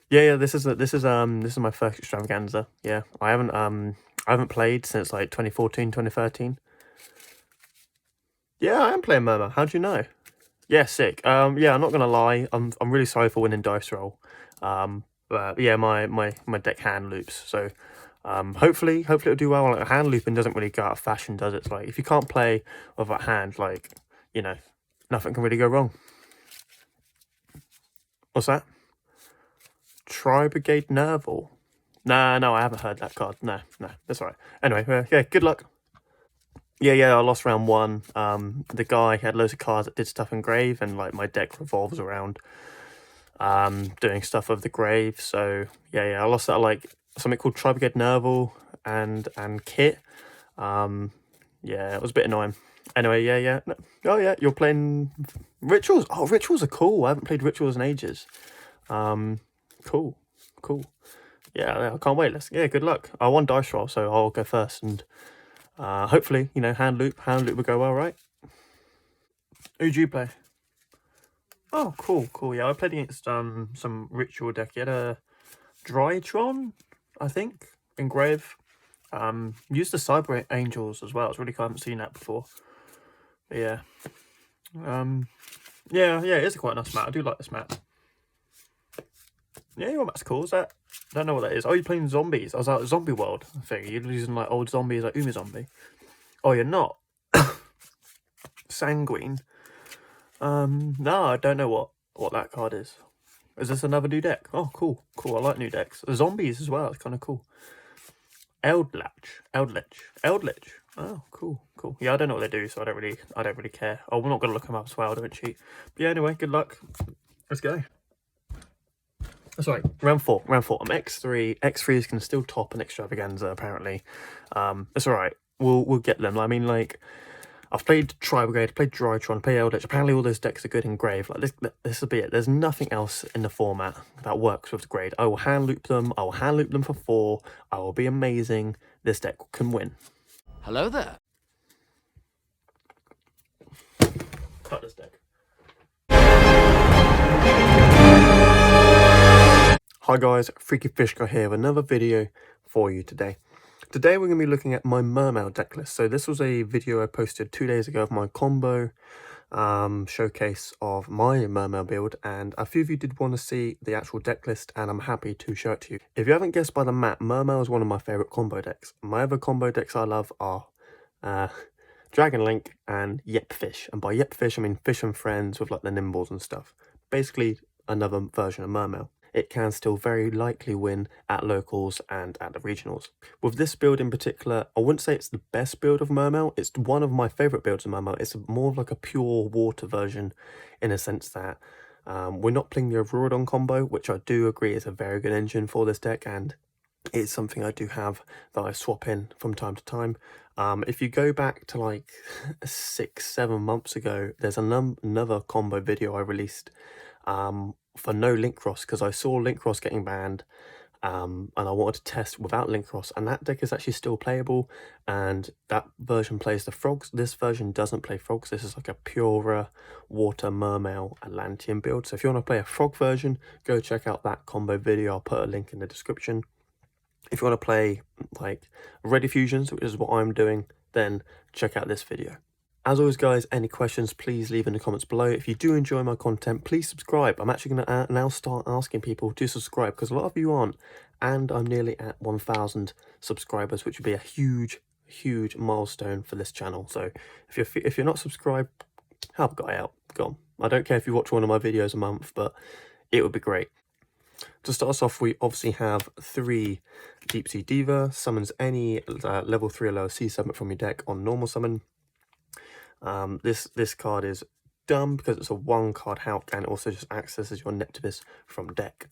Yeah. This is my first extravaganza. Yeah, I haven't played since like 2014, 2013. Yeah, I am playing Mermail. How do you know? Yeah, sick. Yeah, I'm not gonna lie. I'm really sorry for winning dice roll. But yeah, my deck hand loops. So, hopefully it'll do well. Like, hand looping doesn't really go out of fashion, does it? It's like if you can't play with that hand, like you know, nothing can really go wrong. What's that? Tri Brigade Nerval. Nah, no, I haven't heard that card. No, that's all right. Anyway, yeah, good luck. Yeah, I lost round one. The guy had loads of cards that did stuff in grave, and like my deck revolves around doing stuff with the grave. So yeah, I lost that like something called Tri Brigade Nerval and Kit. Yeah, it was a bit annoying. Anyway, yeah. Oh yeah, you're playing rituals. Oh, rituals are cool. I haven't played rituals in ages. Cool. Yeah, I can't wait. Yeah, good luck. I won dice roll, so I'll go first, and hopefully, hand loop will go well, right? Who'd you play? Oh, cool. Yeah, I played against some ritual deck. You had a Drytron, I think, engrave. Used the Cyber Angels as well. It's really cool. I haven't seen that before. But yeah. Yeah, it is quite a nice map. I do like this map. Yeah, your map's cool. Is that? I don't know what that is. Oh, you're playing zombies. I was out Zombie World. I think you're using like old zombies, like Umi Zombie. Oh, you're not. Sanguine. No, I don't know what that card is. Is this another new deck? Oh, cool. I like new decks. Zombies as well. It's kind of cool. Eldritch. Oh, cool. Yeah, I don't know what they do, so I don't really care. Oh, we're not gonna look them up as well. I don't cheat. But yeah, anyway, good luck. Let's go. That's right. Round four. I'm X3. X3s can still top an extravaganza apparently. It's all right. We'll get them. I mean, like, I've played Tri Brigade, played Drytron, played Eldritch. Apparently, all those decks are good in grave. Like this will be it. There's nothing else in the format that works with the grade. I will hand loop them. I will hand loop them for 4. I will be amazing. This deck can win. Hello there. Cut this deck. Hi guys, Freaky Fish Guy here with another video for you today. Today we're going to be looking at my Mermail deck list. So this was a video I posted 2 days ago of my combo showcase of my Mermail build, and a few of you did want to see the actual deck list, and I'm happy to show it to you. If you haven't guessed by the map, Mermail is one of my favourite combo decks. My other combo decks I love are Dragon Link and Yepfish, and by Yepfish I mean Fish and Friends with like the Nimbles and stuff. Basically another version of Mermail. It can still very likely win at locals and at the regionals. With this build in particular, I wouldn't say it's the best build of Mermail. It's one of my favourite builds of Mermail. It's more of like a pure water version in a sense that we're not playing the Auroradon combo, which I do agree is a very good engine for this deck, and it's something I do have that I swap in from time to time. If you go back to like 6-7 months ago, there's another combo video I released for no link cross, because I saw link cross getting banned, and I wanted to test without link cross, and that deck is actually still playable, and that version plays the frogs. This version doesn't play frogs. This is like a purer water Mermail Atlantean build. So if you want to play a frog version, go check out that combo video. I'll put a link in the description. If you want to play like Ready Fusions, which is what I'm doing, then check out this video. As always guys, any questions please leave in the comments below. If you do enjoy my content, please subscribe. I'm actually going to now start asking people to subscribe, because a lot of you aren't, and I'm nearly at 1,000 subscribers, which would be a huge milestone for this channel. So if you're not subscribed, help a guy out. Go on. I don't care if you watch one of my videos a month, but it would be great. To start us off, we obviously have 3 Deep Sea Diva. Summons any level 3 or lower sea summon from your deck on normal summon. This card is dumb because it's a 1-card Hulk, and it also just accesses your Neptibus from deck.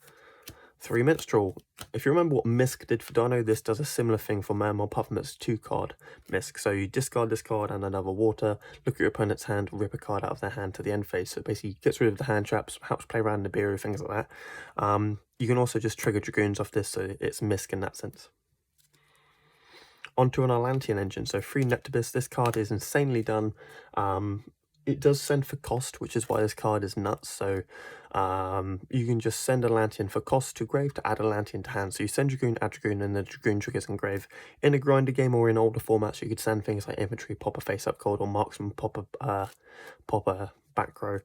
3 Minstrel. If you remember what Misk did for Dino, this does a similar thing for Mermail, apart from it's 2-card Misk. So you discard this card and another water, look at your opponent's hand, rip a card out of their hand to the end phase. So it basically gets rid of the hand traps, helps play around Nibiru, things like that. You can also just trigger Dragoons off this, so it's Misk in that sense. Onto an Atlantean engine, so 3 Neptibus. This card is insanely done. It does send for cost, which is why this card is nuts. So you can just send a Lantian for cost to grave to add a Lantian to hand. So you send Dragoon, add Dragoon, and the Dragoon triggers in grave. In a grinder game or in older formats, you could send things like Infantry, pop a face-up card, or Marksman, pop a back row.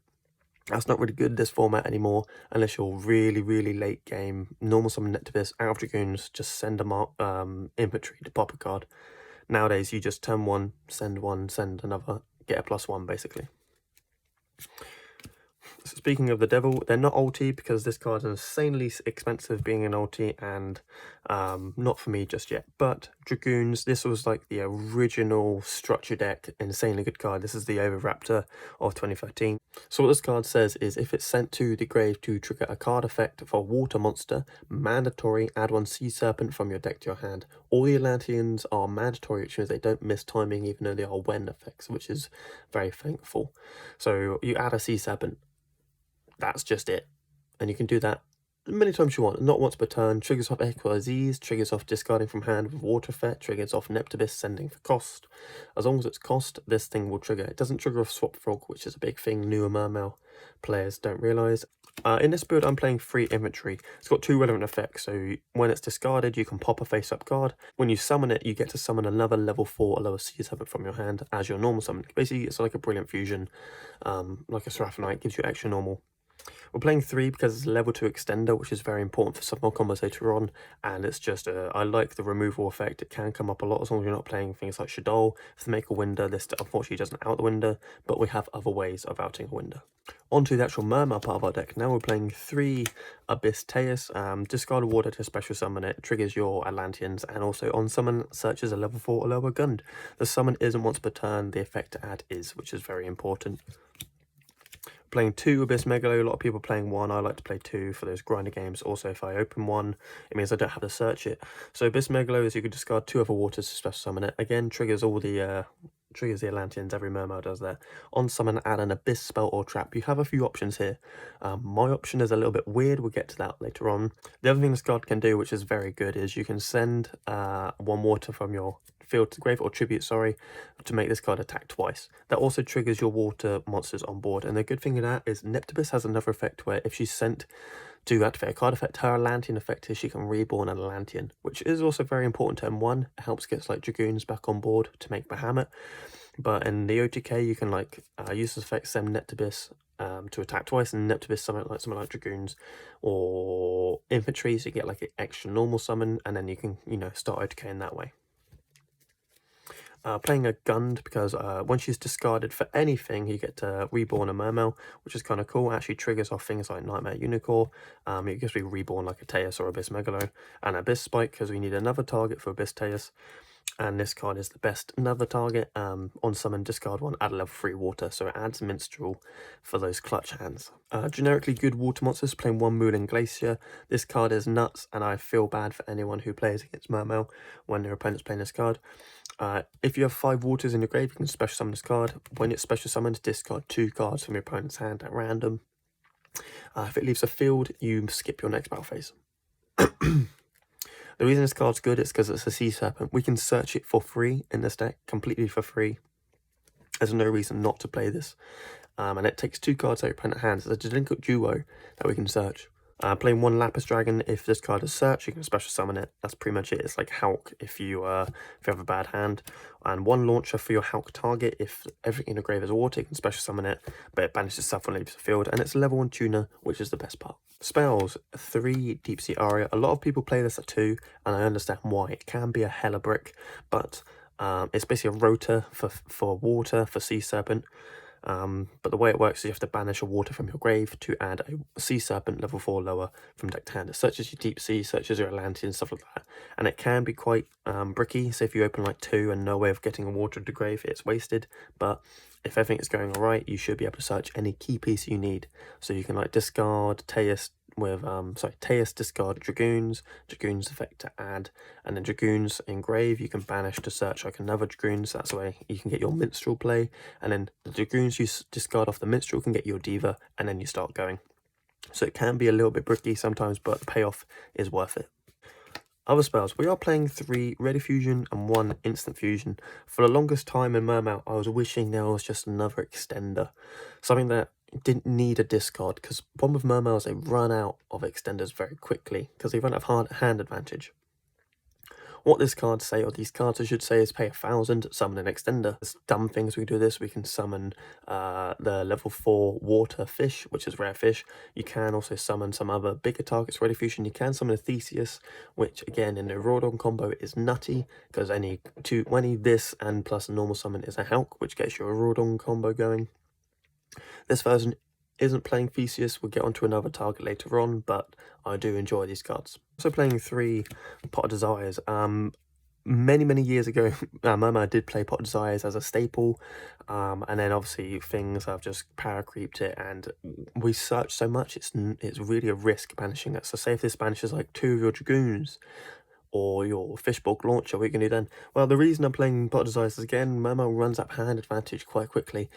That's not really good in this format anymore, unless you're really, really late game. Normal summon Nectibus, out of Dragoons, just send a Infantry to pop a card. Nowadays, you just turn one, send another, get a +1 basically. So speaking of the Devil, they're not ulti because this card is insanely expensive being an ulti, and not for me just yet. But Dragoons, this was like the original structure deck, insanely good card. This is the Overraptor of 2013. So what this card says is if it's sent to the grave to trigger a card effect for a water monster, mandatory add one Sea Serpent from your deck to your hand. All the Atlanteans are mandatory, which means they don't miss timing even though they are when effects, which is very thankful. So you add a Sea Serpent, that's just it, and you can do that many times you want, not once per turn. Triggers off XYZs, triggers off discarding from hand with water effect, triggers off Neptibus sending for cost. As long as it's cost, this thing will trigger. It doesn't trigger off Swap Frog, which is a big thing newer Mermail players don't realise. In this build, I'm playing 3 Infantry. It's got 2 relevant effects, so when it's discarded, you can pop a face-up card. When you summon it, you get to summon another level 4 or lower Sea Serpent from your hand as your normal summon. Basically, it's like a Brilliant Fusion, like a Seraphonite, gives you extra normal. We're playing 3 because it's a level 2 extender, which is very important for some more combos later on, and it's just, I like the removal effect. It can come up a lot as long as you're not playing things like Shadow. If they make a window, this unfortunately doesn't out the window, but we have other ways of outing a window. On to the actual Mermail part of our deck. Now we're playing 3 Abyss Teus. Discard a water to special summon it, triggers your Atlanteans, and also on summon, searches a level 4 or lower Gund. The summon isn't once per turn, the effect to add is, which is very important. Playing 2 Abyss Megalo, a lot of people playing 1, I like to play 2 for those grinder games. Also, if I open 1, it means I don't have to search it. So Abyss Megalo is you can discard 2 other waters to special summon it. Again, triggers all the Atlanteans, every Mermail does that. On summon, add an Abyss spell or trap. You have a few options here. My option is a little bit weird, we'll get to that later on. The other thing this card can do, which is very good, is you can send 1 water from your field to grave, or tribute, sorry, to make this card attack twice. That also triggers your water monsters on board, and the good thing of that is Neptibus has another effect where if she's sent to activate a card effect, her Atlantean effect is she can reborn an Atlantean, which is also very important. Turn 1, it helps get like Dragoons back on board to make Bahamut. But in the OTK, you can like use this effect, send Neptibus to attack twice, and Neptibus something like Dragoons or Infantry, so you get like an extra normal summon, and then you can, you know, start OTKing that way. Playing a Gund because when she's discarded for anything, you get to reborn a Mermail, which is kind of cool. Actually triggers off things like Nightmare Unicorn. It gives me reborn like a Teus or Abyss Megalo, and Abyss Spike because we need another target for Abyss Teus. And this card is the best. Another target, on summon, discard 1, add a level 3 water, so it adds Minstrel for those clutch hands. Generically good water monsters, playing 1 Moulin Glacier. This card is nuts, and I feel bad for anyone who plays against Mermail when their opponent's playing this card. If you have 5 waters in your grave, you can special summon this card. When it's special summoned, discard 2 cards from your opponent's hand at random. If it leaves the field, you skip your next battle phase. The reason this card's good is because it's a Sea Serpent. We can search it for free in this deck, completely for free. There's no reason not to play this. And it takes 2 cards out of your opponent's hands. It's a delinquent duo that we can search. Playing 1 Lapis Dragon, if this card is searched, you can special summon it. That's pretty much it. It's like Hulk if you have a bad hand. And 1 Launcher for your Hulk target. If everything in the grave is water, you can special summon it, but it banishes itself when it leaves the field. And it's a level 1 tuner, which is the best part. Spells, 3 Deep Sea Aria. A lot of people play this at 2, and I understand why. It can be a hella brick, but it's basically a rotor for water, for Sea Serpent. But the way it works is you have to banish a water from your grave to add a Sea Serpent level 4 lower from deck to hand. It searches your Deep Sea, searches your Atlantean, stuff like that. And it can be quite bricky, so if you open like 2 and no way of getting a water to grave, it's wasted. But if everything is going alright, you should be able to search any key piece you need. So you can like discard Teus with Teus, discard Dragoons effect to add, and then Dragoons in grave you can banish to search like another Dragoons. That's the way you can get your Minstrel play, and then the Dragoons you discard off the Minstrel can get your Diva, and then you start going. So it can be a little bit bricky sometimes, but the payoff is worth it. Other spells, we are playing 3 Ready Fusion and 1 Instant Fusion. For the longest time in Mermail, I was wishing there was just another extender. Something that didn't need a discard, because the problem with Mermail is they run out of extenders very quickly, because they run out of hand advantage. What this card say, or these cards I should say, is pay 1,000, summon an extender. There's dumb things we do this. We can summon the level 4 water fish, which is rare fish. You can also summon some other bigger targets, Ready Fusion. You can summon a Theseus, which again in the Rodon combo is nutty, because any this and plus a normal summon is a Hulk, which gets you a Rodon combo going. This version isn't playing Theseus, we'll get onto another target later on, but I do enjoy these cards. Also playing 3 Pot of Desires. Many years ago, Mermail did play Pot of Desires as a staple, and then obviously things have just power creeped it, and we search so much, it's really a risk banishing it. So say if this banishes like 2 of your Dragoons, or your Fishbowl launcher, what are you going to do then? Well, the reason I'm playing Pot of Desires is, again, Mermail runs up hand advantage quite quickly.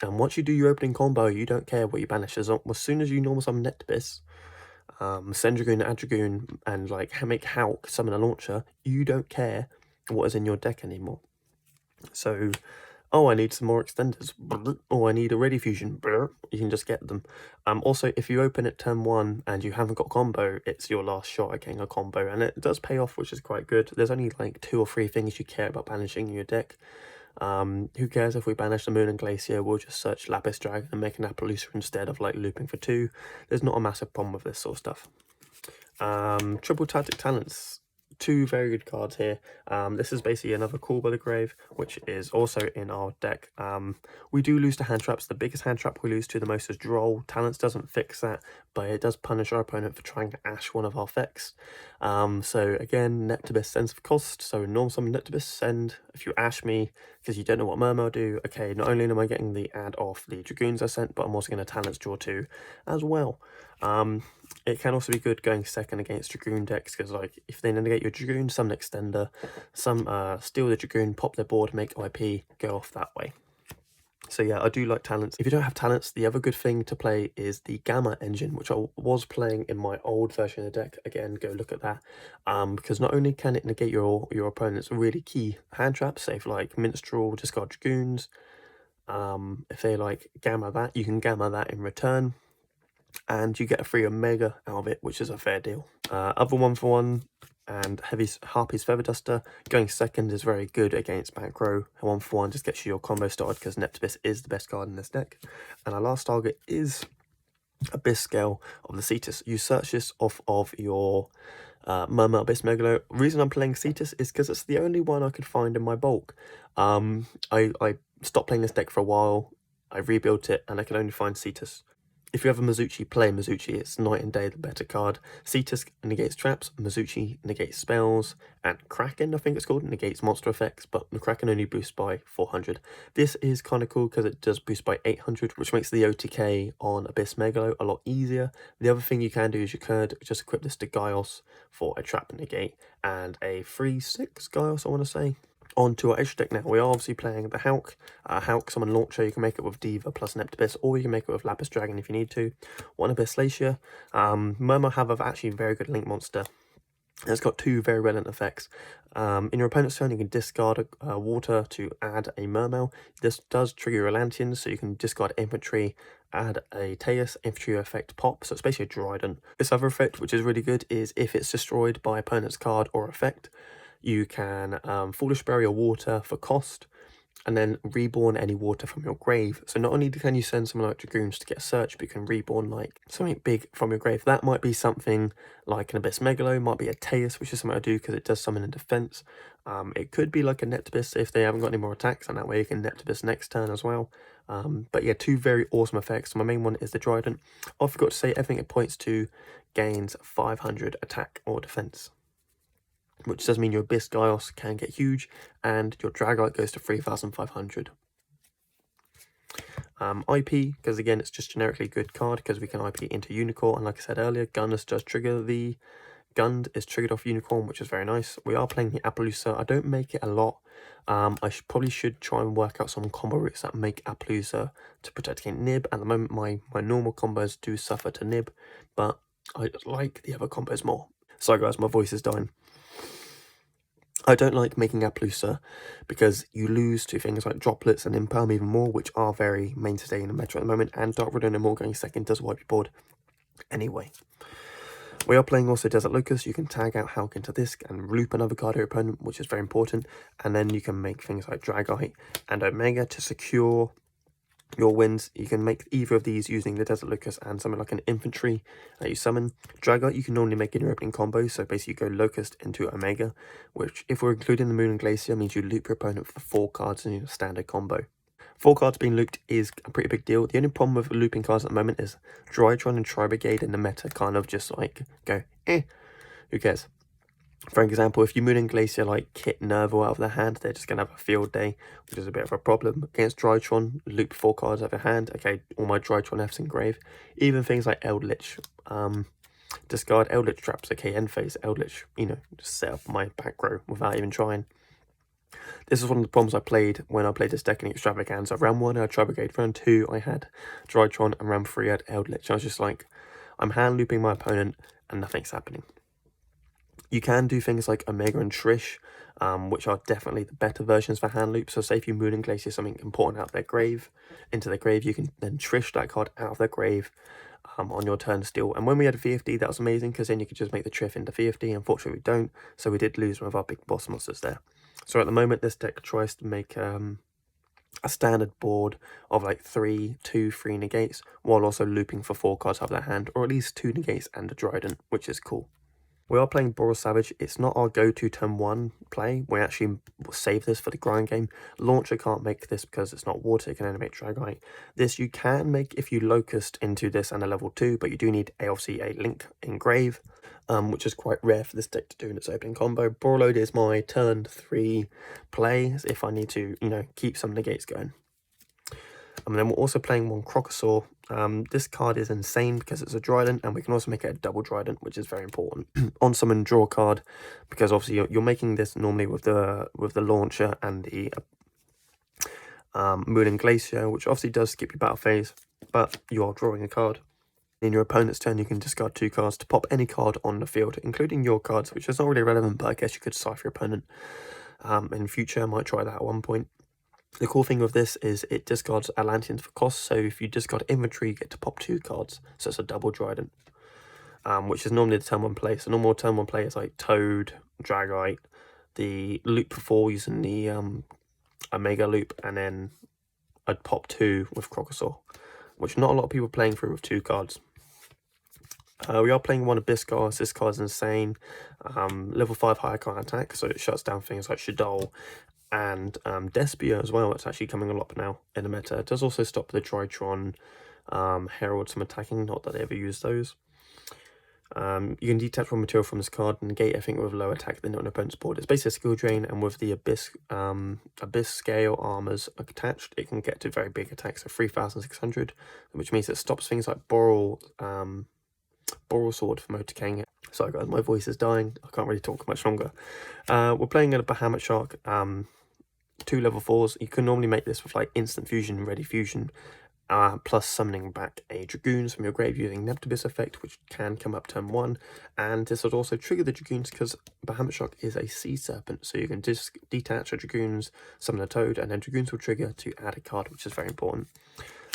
And once you do your opening combo, you don't care what you banish. As soon as you normal summon Nectabis, send Dragoon, add Dragoon, and like make Hulk summon a launcher, you don't care what is in your deck anymore. So, oh, I need some more extenders. Oh, I need a Ready Fusion. You can just get them. Also, if you open it turn 1 and you haven't got combo, it's your last shot at getting a combo, and it does pay off, which is quite good. There's only like 2 or 3 things you care about banishing in your deck. Who cares if we banish the Moon and Glacier? We'll just search Lapis Dragon and make an Appaloosa instead of like looping for 2. There's not a massive problem with this sort of stuff. Triple Tactic Talents. 2 very good cards here. This is basically another Call by the Grave, which is also in our deck. We do lose to hand traps. The biggest hand trap we lose to the most is Droll. Talents doesn't fix that, but it does punish our opponent for trying to ash one of our effects. So again, Nectabis Sense of Cost. So normal summon Nectabis, send. If you ash me because you don't know what Mermail do, okay, not only am I getting the add off the Dragoons I sent, but I'm also going to Talents draw 2 as well. It can also be good going second against Dragoon decks, because like if they negate your Dragoon, summon extender, some steal the Dragoon, pop their board, make IP, go off that way. So yeah, I do like Talents. If you don't have Talents, the other good thing to play is the Gamma engine, which I was playing in my old version of the deck. Again, go look at that. Because not only can it negate your opponent's really key hand traps, say for like Minstrel, discard Dragoons. If they like Gamma that, you can Gamma that in return, and you get a free Omega out of it, which is a fair deal. Other 1-for-1 and Harpy's Feather Duster. Going second is very good against back row. 1-for-1 just gets you your combo started, because Nectabis is the best card in this deck. And our last target is Abyss Scale of the Cetus. You search this off of your Mermail Abyss Megalo. Reason I'm playing Cetus is because it's the only one I could find in my bulk. I stopped playing this deck for a while. I rebuilt it, and I can only find Cetus. If you have a Mizuchi, play Mizuchi. It's night and day the better card. Cetus negates traps, Mizuchi negates spells, and Kraken, I think it's called, negates monster effects, but the Kraken only boosts by 400. This is kind of cool because it does boost by 800, which makes the OTK on Abyss Megalo a lot easier. The other thing you can do is you could just equip this to Gaios for a trap negate, and a 3/6 Gaios, I want to say. On to our extra deck now. We are obviously playing the Hulk. Hulk summon launcher. You can make it with Diva plus Neptibus, or you can make it with Lapis Dragon if you need to. One Abyss Glacier. Mermail have actually very good link monster. It's got 2 very relevant effects. In your opponent's turn, you can discard water to add a Mermail. This does trigger your Atlanteans, so you can discard infantry, add a Teus, infantry effect pop, so it's basically a Dryden. This other effect, which is really good, is if it's destroyed by opponent's card or effect, you can Foolish Barrier water for cost, and then reborn any water from your grave. So not only can you send something like Dragoons to get a search, but you can reborn like something big from your grave. That might be something like an Abyss Megalo, might be a Teus, which is something I do because it does summon in defense. It could be like a Neptibus if they haven't got any more attacks, and that way you can Neptibus next turn as well. But yeah, 2 very awesome effects. My main one is the Dryden. I forgot to say, everything it points to gains 500 attack or defense, which does mean your Abyss Gaios can get huge, and your Dragite goes to 3,500. IP, because again, it's just generically a good card, because we can IP into Unicorn, and like I said earlier, Gunners does trigger the Gund is triggered off Unicorn, which is very nice. We are playing the Appaloosa. I don't make it a lot. I probably should try and work out some combo routes that make Appaloosa to protect against Nib. At the moment, my normal combos do suffer to Nib, but I like the other combos more. Sorry guys, my voice is dying. I don't like making Appaloosa because you lose to things like droplets and Impalm even more, which are very mainstay in the meta at the moment, and Dark Riddle and more going second does wipe your board. Anyway, we are playing also Desert Locust. You can tag out Hulk into this and loop another card at your opponent, which is very important, and then you can make things like Dragite and Omega to secure your wins. You can make either of these using the Desert Locust and something like an infantry that you summon. Dragite you can normally make in your opening combo, so basically you go Locust into Omega, which if we're including the Moon and Glacier means you loop your opponent for 4 cards in your standard combo. 4 cards being looped is a pretty big deal. The only problem with looping cards at the moment is Drytron and Tri-Brigade in the meta kind of just like go, who cares? For example, if you Moon and Glacier like Kit Nerval out of their hand, they're just going to have a field day, which is a bit of a problem. Against Drytron, loop 4 cards out of your hand. Okay, all my Drytron F's in grave. Even things like Eldritch, discard Eldritch traps. Okay, end phase, Eldritch, you know, just set up my back row without even trying. This is one of the problems I played when I played this deck in Extravaganza. Round 1 I had Tri-Brigade, round 2 I had Drytron, and round 3 I had Eldritch. I was just like, I'm hand looping my opponent and nothing's happening. You can do things like Omega and Trish, which are definitely the better versions for hand loop. So say if you Moon and Glacier something important out of their grave, into their grave, you can then Trish that card out of their grave on your turn still. And when we had a VFD, that was amazing, because then you could just make the Triff into VFD. Unfortunately, we don't, so we did lose one of our big boss monsters there. So at the moment, this deck tries to make a standard board of like 3 negates, while also looping for 4 cards out of their hand, or at least 2 negates and a Trident, which is cool. We are playing Boros Savage. It's not our go-to turn 1 play. We actually save this for the grind game. Launcher can't make this because it's not water. It can only make Dragite. This you can make if you Locust into this and a level 2, but you do need obviously a Link Engrave, which is quite rare for this deck to do in its opening combo. Borload is my turn 3 play if I need to, you know, keep some negates going. And then we're also playing one Crocosaur. This card is insane because it's a Trident, and we can also make it a double Trident, which is very important. On summon, draw a card, because obviously you're making this normally with the launcher and the Moon and Glacier, which obviously does skip your battle phase, but you are drawing a card. In your opponent's turn, you can discard 2 cards to pop any card on the field, including your cards, which is not really relevant, but I guess you could cipher your opponent. In future, I might try that at one point. The cool thing with this is it discards Atlanteans for cost, so if you discard inventory, you get to pop 2 cards, so it's a double Trident, which is normally the turn 1 play. So normal turn 1 play is like Toad, Dragite, the loop for 4 using the Omega loop, and then I'd pop 2 with Crocosaur, which not a lot of people are playing through with 2 cards. We are playing one Abyssgar. This card's insane. Level 5 higher card attack, so it shuts down things like Shaddoll and Despia as well. It's actually coming a lot now in the meta. It does also stop the Drytron Heralds from attacking, not that they ever use those. You can detach raw material from this card and negate everything with low attack than on an opponent's board. It's basically a skill drain, and with the Abyss scale armors attached, it can get to very big attacks of 3,600, which means it stops things like Boral Sword from decaying it. Sorry guys, my voice is dying. I can't really talk much longer. We're playing a Bahamut Shark. 2 level 4s. You can normally make this with like instant fusion, ready fusion, plus summoning back a Dragoons from your grave using Neptibus effect, which can come up turn 1. And this would also trigger the Dragoons because Bahamut Shark is a sea serpent, so you can just detach a Dragoons, summon a Toad, and then Dragoons will trigger to add a card, which is very important.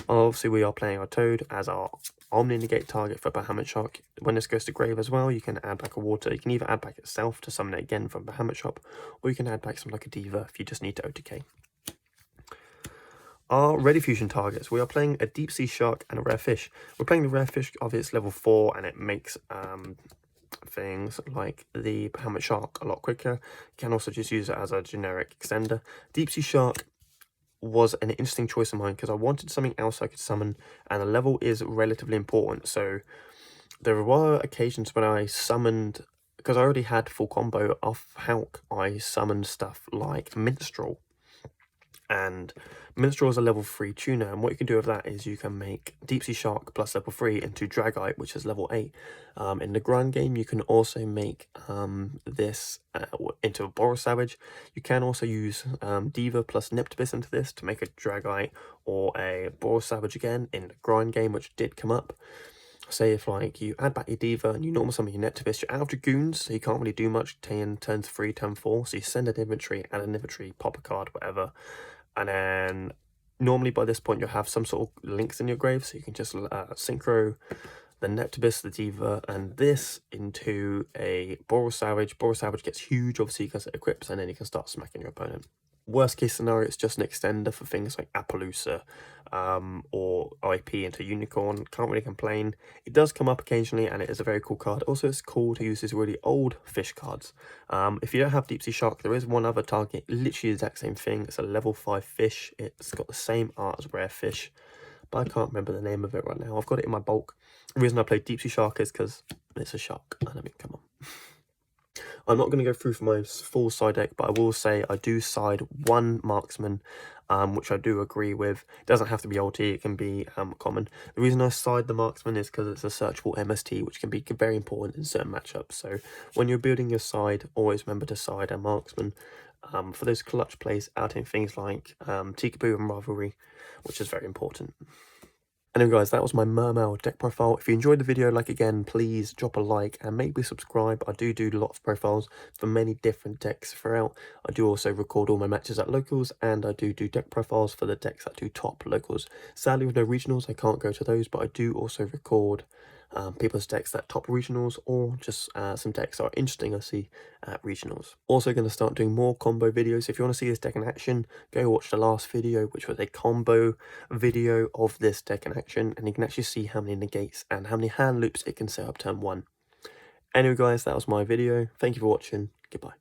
Obviously, we are playing our Toad as our Omni Negate target for Bahamut Shark. When this goes to grave as well, you can add back a water. You can either add back itself to summon it again from Bahamut Shark, or you can add back something like a Diva if you just need to OTK. Our Ready Fusion targets. We are playing a Deep Sea Shark and a Rare Fish. We're playing the Rare Fish, obviously it's level 4, and it makes things like the Bahamut Shark a lot quicker. You can also just use it as a generic extender. Deep Sea Shark was an interesting choice of mine because I wanted something else I could summon, and the level is relatively important. So there were occasions when I summoned, because I already had full combo off Hulk, I summoned stuff like Minstrel. And Minstrel is a level 3 tuner, and what you can do with that is you can make Deep Sea Shark plus level 3 into Dragite, which is level 8. In the grind game, you can also make this into a Boros Savage. You can also use Diva plus Neptibus into this to make a Dragite or a Boros Savage again in the grind game, which did come up. say if like you add back your diva and you normal summon your Nectibus, you're out of dragoons, so you can't really do much. turn 3, turn 4, so you send an inventory, add an inventory, pop a card, whatever, and then normally by this point you'll have some sort of links in your grave, so you can just synchro the Nectibus, the diva, and this into a Boral Savage. Boral Savage gets huge, obviously, because it equips, and then you can start smacking your opponent. Worst case scenario, it's just an extender for things like Appaloosa or IP into Unicorn. Can't really complain. It does come up occasionally, and it is a very cool card. Also, it's cool to use these really old fish cards. If you don't have Deep Sea Shark, there is one other target, literally the exact same thing. It's a level 5 fish. It's got the same art as Rare Fish, but I can't remember the name of it right now. I've got it in my bulk. The reason I play Deep Sea Shark is because it's a shark. And I mean, come on. I'm not going to go through for my full side deck, but I will say I do side one marksman, which I do agree with. It doesn't have to be ulti, it can be common. The reason I side the marksman is because it's a searchable MST, which can be very important in certain matchups. So when you're building your side, always remember to side a marksman for those clutch plays out in things like Tikaboo and Rivalry, which is very important. Anyway guys, that was my Mermail deck profile. If you enjoyed the video, like again, please drop a like and maybe subscribe. I do a lot of profiles for many different decks throughout. I do also record all my matches at locals, and I do deck profiles for the decks that do top locals. Sadly with no regionals, I can't go to those, but I do also record people's decks that top regionals, or just some decks that are interesting I see at regionals. Also going to start doing more combo videos. If you want to see this deck in action, go watch the last video, which was a combo video of this deck in action, and you can actually see how many negates and how many hand loops it can set up turn 1. Anyway guys, that was my video. Thank you for watching. Goodbye.